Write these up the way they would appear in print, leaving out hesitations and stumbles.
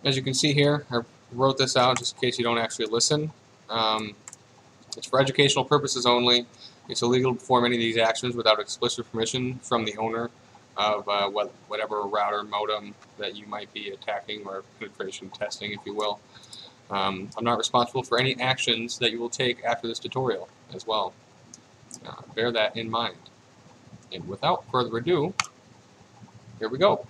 As you can see here, I wrote this out just in case you don't actually listen. It's for educational purposes only. It's illegal to perform any of these actions without explicit permission from the owner of whatever router modem that you might be attacking or penetration testing, if you will. I'm not responsible for any actions that you will take after this tutorial as well. Bear that in mind. And without further ado, here we go.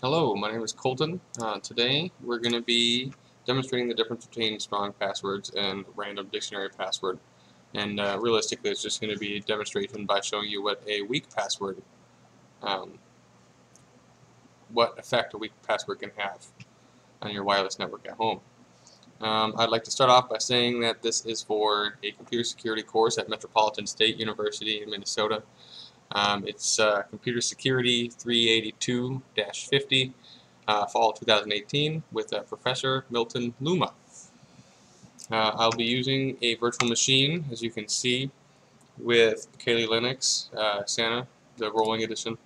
Hello, my name is Colton. Today we're going to be demonstrating the difference between strong passwords and random dictionary password. And realistically, it's just going to be a demonstration by showing you what a weak password, what effect a weak password can have on your wireless network at home. I'd like to start off by saying that this is for a computer security course at Metropolitan State University in Minnesota. It's Computer Security 382-50, fall 2018, with Professor Milton Luoma. I'll be using a virtual machine, as you can see, with Kali Linux, Santa, the rolling edition.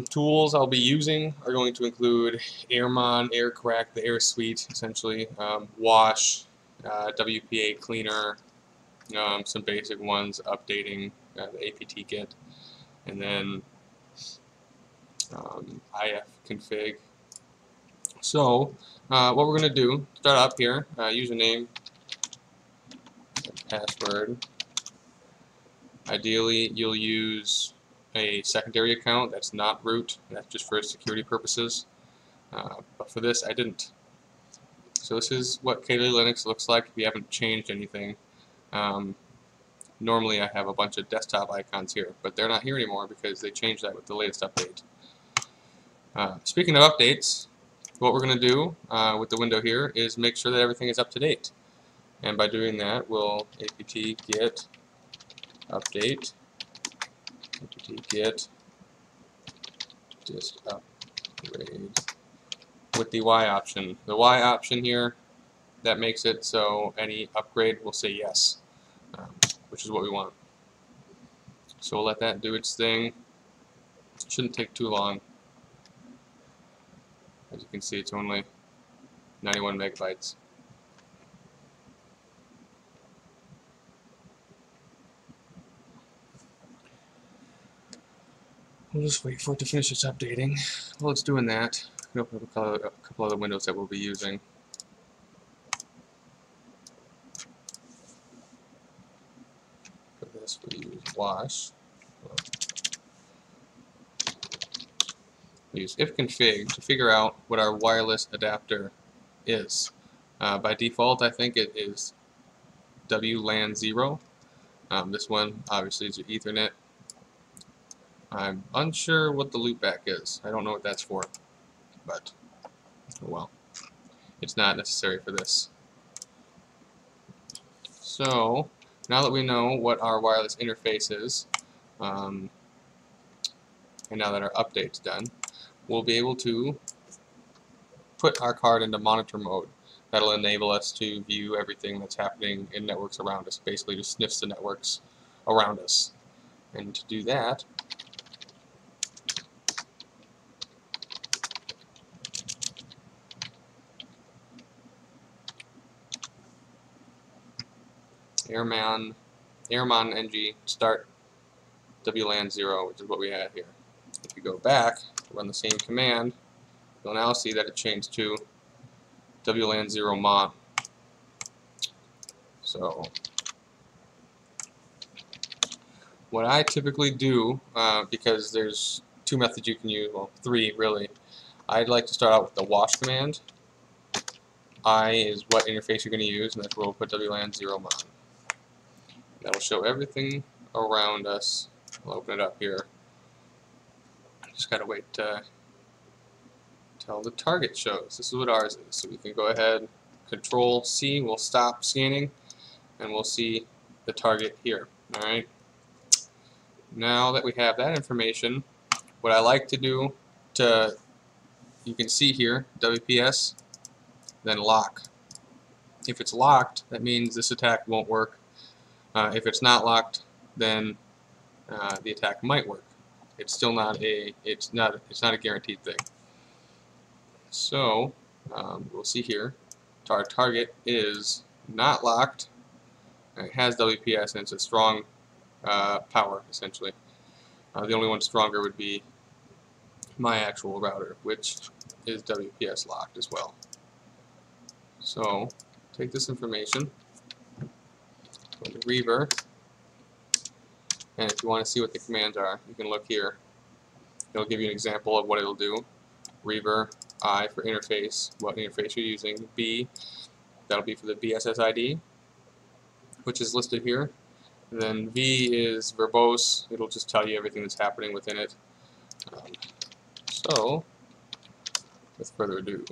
Tools I'll be using are going to include Airmon, Cracker, the Air Suite, essentially, Wash, WPA Cleaner, some basic ones, updating the apt get, and then ifconfig. So what we're going to do, start up here, username, password. Ideally, you'll use a secondary account that's not root. That's just for security purposes. But for this, I didn't. So this is what Kali Linux looks like if you haven't changed anything. Normally I have a bunch of desktop icons here, but they're not here anymore because they changed that with the latest update. Speaking of updates, what we're going to do with the window here is make sure that everything is up to date. And by doing that, we'll apt get update, apt get just upgrade with the Y option. The Y option here, that makes it so any upgrade will say yes, which is what we want. So we'll let that do its thing. It shouldn't take too long. As you can see, it's only 91 megabytes. We'll just wait for it to finish its updating. While it's doing that, we'll open up a couple other windows that we'll be using. For this, we use Wash. We use ifconfig to figure out what our wireless adapter is. By default, I think it is WLAN 0. This one obviously is your Ethernet. I'm unsure what the loopback is. I don't know what that's for, but oh well, it's not necessary for this. So now that we know what our wireless interface is, and now that our update's done, we'll be able to put our card into monitor mode. That'll enable us to view everything that's happening in networks around us, basically just sniffs the networks around us. And to do that, Airmon ng start WLAN 0, which is what we had here. If you go back, run the same command, you'll now see that it changed to WLAN 0 mon. So what I typically do, because there's two methods you can use, well, three really, I'd like to start out with the wash command. I is what interface you're going to use, and that's where we'll put WLAN 0 mon. That'll show everything around us. I'll open it up here. Just gotta wait till the target shows. This is what ours is. So we can go ahead, Control C, we'll stop scanning, and we'll see the target here. Alright. Now that we have that information, what I like to do you can see here, WPS, then lock. If it's locked, that means this attack won't work. If it's not locked, then the attack might work. It's still not a guaranteed thing. So we'll see here, our target is not locked, and it has WPS, and it's a strong power, essentially. The only one stronger would be my actual router, which is WPS locked as well. So take this information, go to Reaver, and if you want to see what the commands are, you can look here. It'll give you an example of what it'll do. Reaver, I for interface, what interface you're using. B, that'll be for the BSS ID, which is listed here. And then V is verbose. It'll just tell you everything that's happening within it. So, with further ado,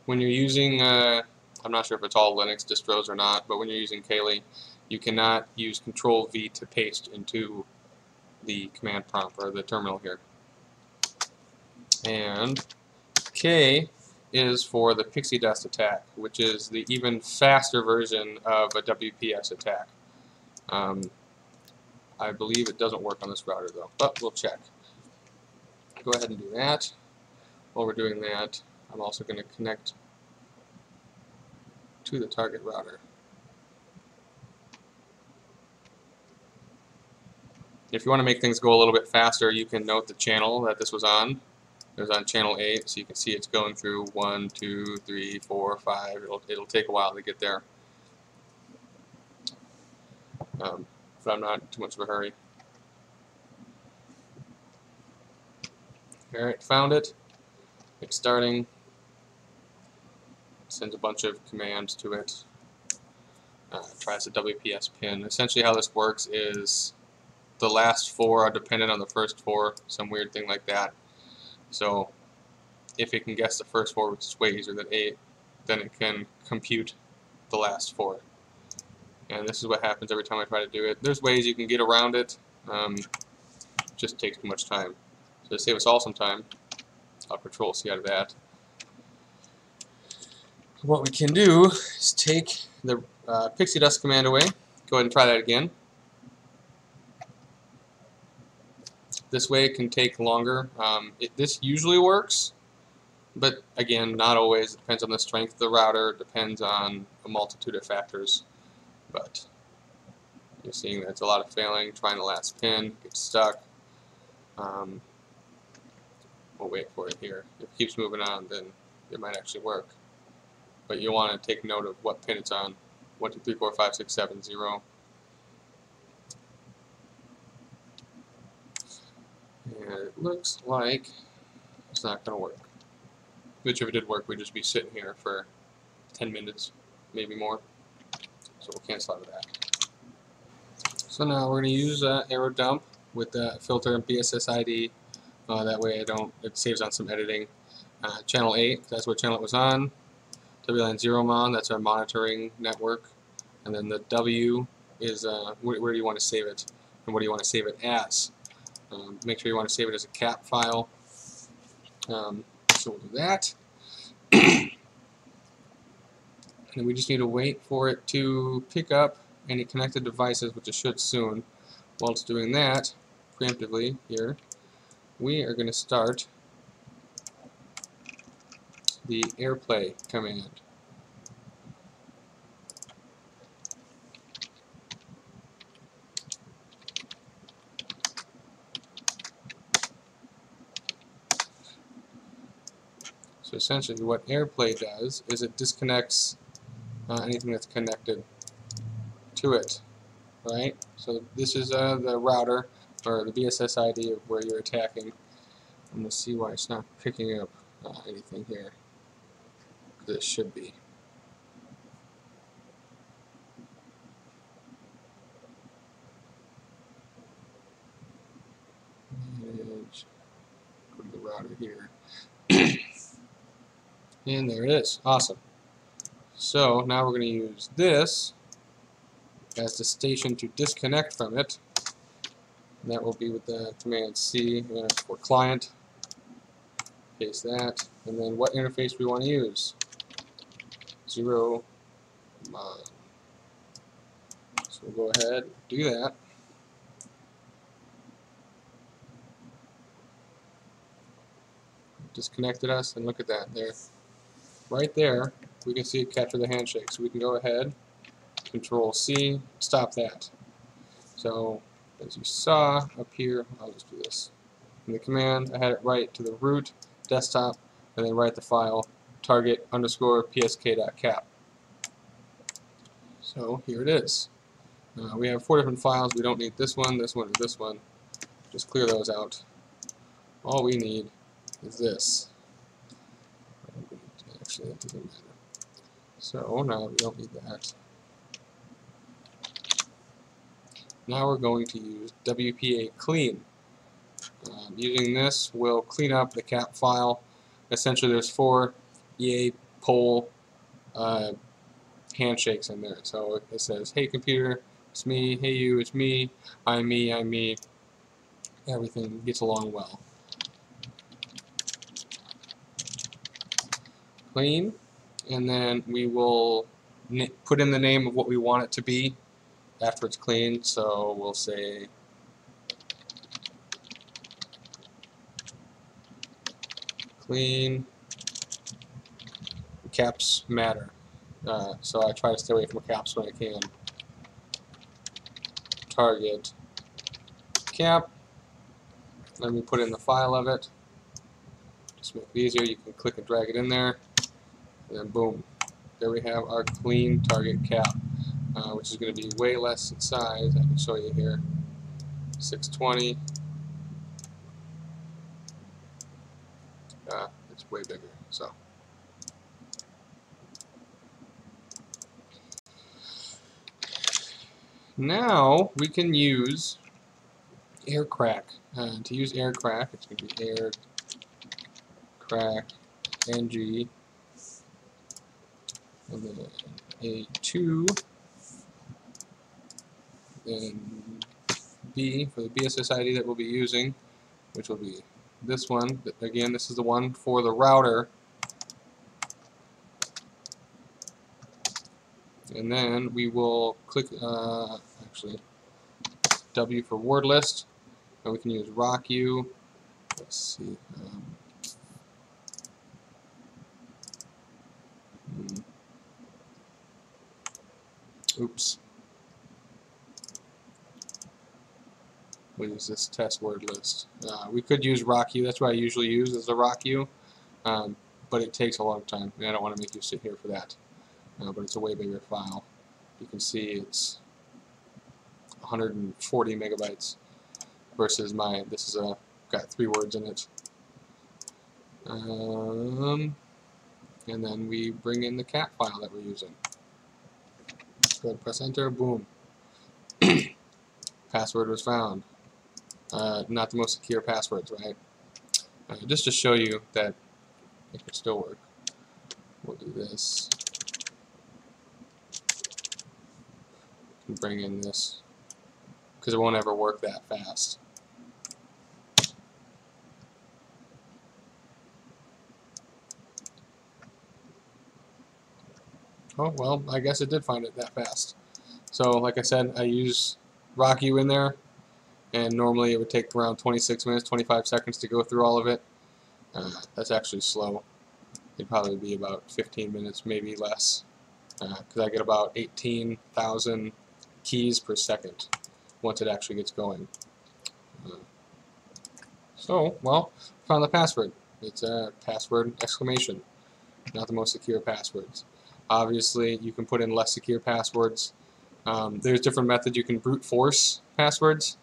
when you're using, I'm not sure if it's all Linux distros or not, but when you're using Kali, you cannot use Control V to paste into the command prompt or the terminal here. And K is for the pixie dust attack, which is the even faster version of a WPS attack. I believe it doesn't work on this router though, but we'll check. Go ahead and do that. While we're doing that, I'm also going to connect to the target router. If you want to make things go a little bit faster, you can note the channel that this was on. It was on channel 8, so you can see it's going through 1, 2, 3, 4, 5. It'll take a while to get there. But I'm not in too much of a hurry. Alright, found it. It's starting. Sends a bunch of commands to it. Tries a WPS pin. Essentially how this works is the last 4 are dependent on the first 4, some weird thing like that. So if it can guess the first 4, which is way easier than 8, then it can compute the last 4. And this is what happens every time I try to do it. There's ways you can get around it. Just takes too much time. So to save us all some time, I'll Control C out of that. What we can do is take the pixie dust command away. Go ahead and try that again. This way it can take longer. This usually works, but again, not always. It depends on the strength of the router. It depends on a multitude of factors. But you're seeing that it's a lot of failing. Trying the last pin, gets stuck. We'll wait for it here. If it keeps moving on, then it might actually work. But you want to take note of what pin it's on. 1, 2, 3, 4, 5, 6, 7, 0. And it looks like it's not going to work. Which if it did work, we'd just be sitting here for 10 minutes, maybe more. So we'll cancel out of that. So now we're going to use arrow dump with the filter and BSS ID. That way it saves on some editing. Channel 8, that's what channel it was on. WLAN 0 mon, that's our monitoring network. And then the W is where do you want to save it, and what do you want to save it as. Make sure you want to save it as a cap file. So we'll do that. And we just need to wait for it to pick up any connected devices, which it should soon. While it's doing that, preemptively here, we are going to start the AirPlay command. So essentially what AirPlay does is it disconnects anything that's connected to it, right? So this is the router, or the BSS ID of where you're attacking. I'm going to see why it's not picking up anything here. This should be. Manage. Go to the router here. And there it is. Awesome. So now we're going to use this as the station to disconnect from it. And that will be with the command C for client. Paste that. And then what interface we want to use. 0 mon. So we'll go ahead and do that. Disconnected us, and look at that there. Right there, we can see it capture the handshake. So we can go ahead, Control C, stop that. So as you saw up here, I'll just do this. In the command, I had it write to the root desktop, and then write the file target underscore psk.cap. So here it is. We have 4 different files. We don't need this one, or this one. Just clear those out. All we need is this. Actually, that doesn't matter. So now we don't need that. Now we're going to use WPA clean. Using this, we'll clean up the cap file. Essentially, there's 4 EA poll handshakes in there. So it says, hey computer, it's me, hey you, it's me, I'm me, I'm me. Everything gets along well. Clean, and then we will put in the name of what we want it to be after it's clean. So we'll say clean, caps matter. So I try to stay away from caps when I can. Target cap. Let me put in the file of it. Just make it easier. You can click and drag it in there, and then boom, there we have our clean target cap, which is going to be way less in size. I can show you here. 620. It's way bigger. So. Now we can use AirCrack. To use AirCrack, it's going to be AirCrack NG, and then A2, then B for the BSS ID that we'll be using, which will be this one. Again, this is the one for the router. And then we will click, actually, W for word list, and we can use RockU. Let's see. Oops. We'll use this test word list. We could use RockU. That's what I usually use as a RockU, but it takes a long time, and I don't want to make you sit here for that. But it's a way bigger file. You can see it's 140 megabytes versus my, this is got 3 words in it. And then we bring in the cat file that we're using. Go ahead and press enter, boom. Password was found. Not the most secure passwords, right? Just to show you that it can still work. We'll do this. Bring in this, because it won't ever work that fast. Oh, well, I guess it did find it that fast. So, like I said, I use RockU in there, and normally it would take around 26 minutes, 25 seconds to go through all of it. That's actually slow. It'd probably be about 15 minutes, maybe less, because I get about 18,000 keys per second once it actually gets going. So, well, found the password. It's a password exclamation. Not the most secure passwords. Obviously, you can put in less secure passwords. There's different methods you can brute force passwords.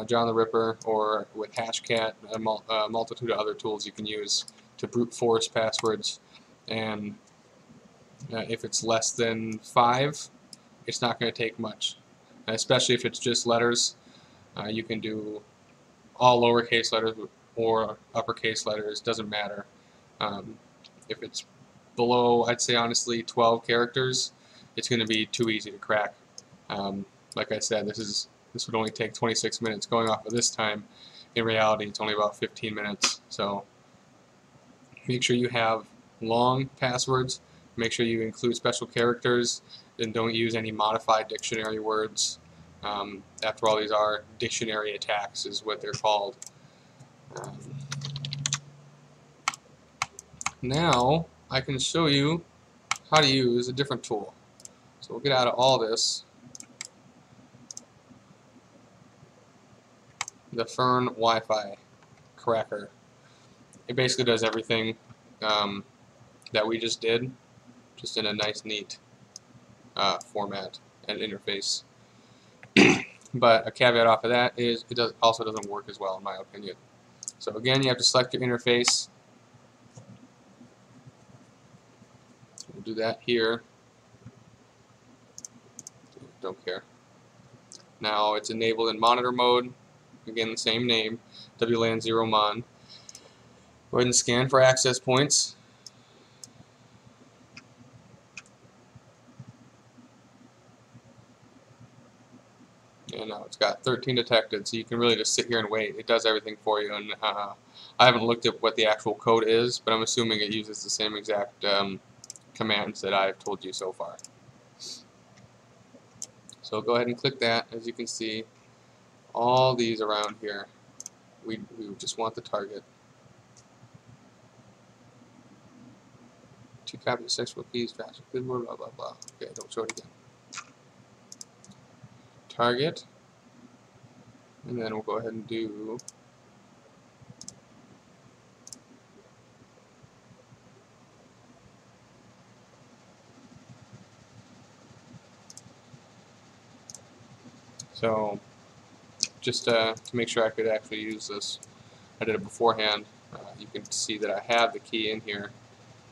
John the Ripper, or with Hashcat, a multitude of other tools you can use to brute force passwords. And if it's less than 5, it's not going to take much, especially if it's just letters. You can do all lowercase letters or uppercase letters, doesn't matter. If it's below, I'd say honestly, 12 characters, it's going to be too easy to crack. Like I said, this would only take 26 minutes. Going off of this time, in reality, it's only about 15 minutes. So make sure you have long passwords, Make sure you include special characters and don't use any modified dictionary words. After all, these are dictionary attacks is what they're called. Now I can show you how to use a different tool. So we'll get out of all this. The Fern WIFI Cracker. It basically does everything that we just did, just in a nice, neat format and interface. But a caveat off of that is it also doesn't work as well, in my opinion. So again, you have to select your interface. We'll do that here. Don't care. Now it's enabled in monitor mode. Again, the same name, WLAN 0 mon. Go ahead and scan for access points. And now it's got 13 detected, so you can really just sit here and wait. It does everything for you, and I haven't looked at what the actual code is, but I'm assuming it uses the same exact commands that I've told you so far. So go ahead and click that. As you can see, all these around here, we just want the target. 2 copies of sexual keys, faster, blah blah blah blah. Okay, don't show it again. Target, and then we'll go ahead and do so just to make sure I could actually use this, I did it beforehand. You can see that I have the key in here,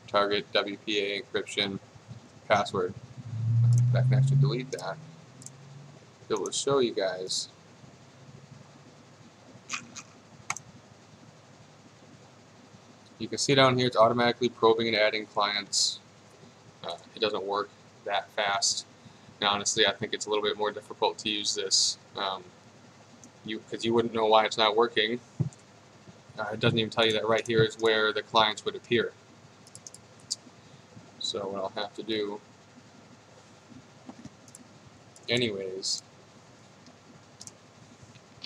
target, WPA, encryption, password. I can actually delete that. Be able to show you guys. You can see down here it's automatically probing and adding clients. It doesn't work that fast. And honestly, I think it's a little bit more difficult to use this because you wouldn't know why it's not working. It doesn't even tell you that right here is where the clients would appear. So what I'll have to do anyways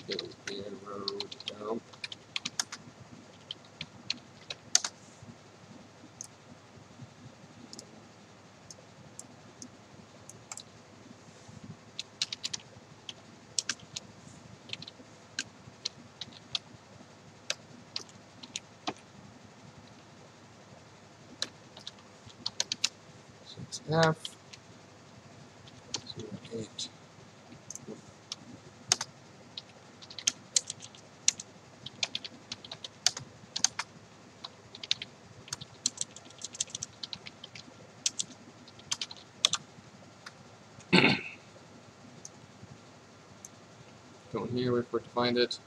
is road down. F 08. Go in here, wait for it to find it.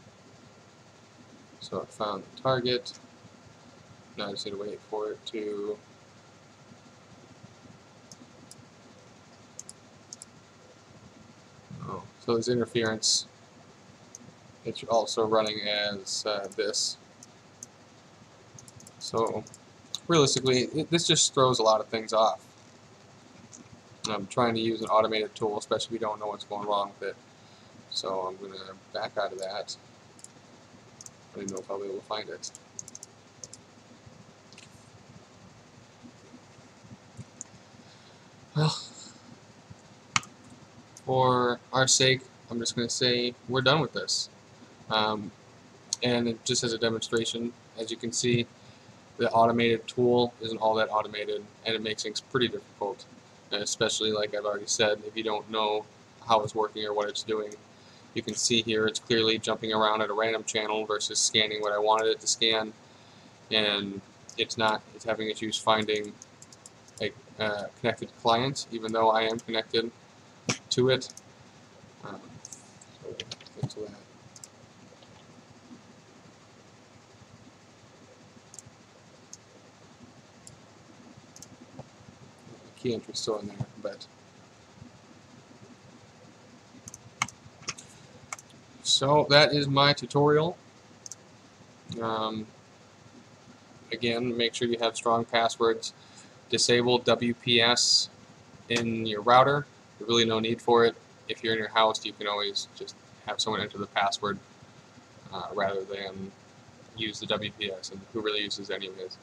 So I found the target. Now I just need to wait for it to so there's interference. It's also running as this. So realistically, this just throws a lot of things off. And I'm trying to use an automated tool, especially if you don't know what's going wrong with it. So I'm going to back out of that. I don't even know if I'll be able to find it. Well, for our sake, I'm just going to say we're done with this. And just as a demonstration, as you can see, the automated tool isn't all that automated, and it makes things pretty difficult, especially like I've already said, if you don't know how it's working or what it's doing. You can see here it's clearly jumping around at a random channel versus scanning what I wanted it to scan, and it's having issues finding a connected client, even though I am connected to it. So into that. The key entry still in there, but so that is my tutorial. Again, make sure you have strong passwords. disable WPS in your router. There's really no need for it. If you're in your house, you can always just have someone enter the password rather than use the WPS, and who really uses any of it.